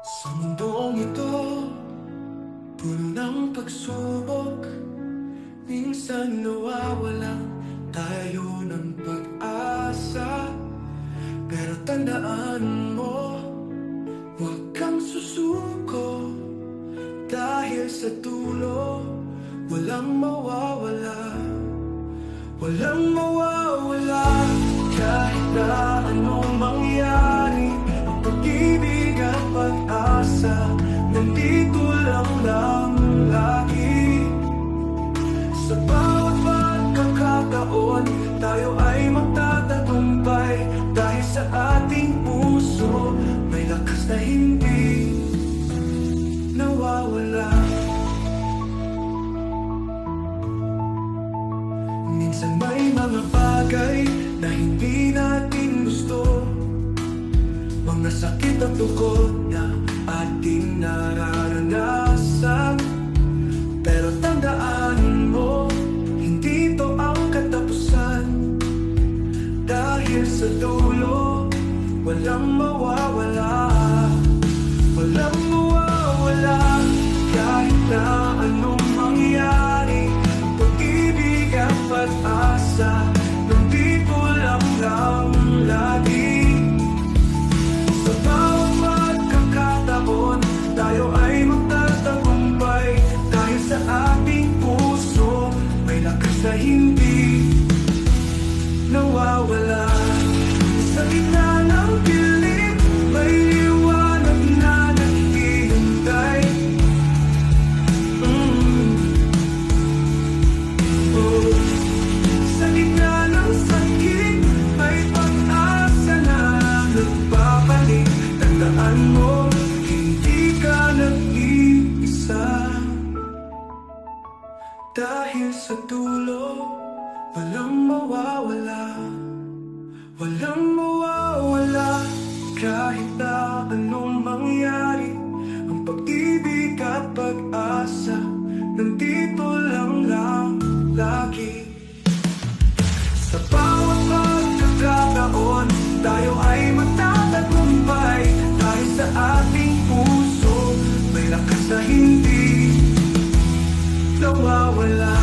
Sa mundong ito, puno ng pagsubok, minsan nawawalan tayo ng pag-asa. Pero tandaan mo, huwag kang susuko, dahil sa dulo, walang mawawala. Walang mawawala, kahit na anong mangyari. Ang pag-ibig at pag-asa, nandito lang lagi. Sa bawat pagkakataon, tayo ay magtatagumpay. Dahil sa ating puso, may lakas na hindi nawawala. Minsan may mga bagay na hindi natin gusto, mga sakit at lungkot na ating nararanasan. Pero tandaan mo, hindi to ang katapusan. Dahil sa dulo, walang mawawala. Walang mawawala, kahit na anong mangyari. Pag-ibig at pag-asa, nandito lang lagi. Sa bawat pagkakataon, tayo ay magtatagumpay. Dahil sa ating puso, may lakas na hindi nawawala. Sa gitna ng dilim, may liwanag na naghihintay. Sa gitna ng sakit, may pag-asa na nagbabalik. Tandaan mo, hindi ka nag-iisa. Dahil sa dulo, walang mawawala. Walang mawawala, kahit na anong mangyari. Ang pag-ibig at pag-asa, nandito lang lagi. Sa bawat pagkakataon, tayo ay magtatagumpay. Dahil sa ating puso, may lakas na hindi nawawala.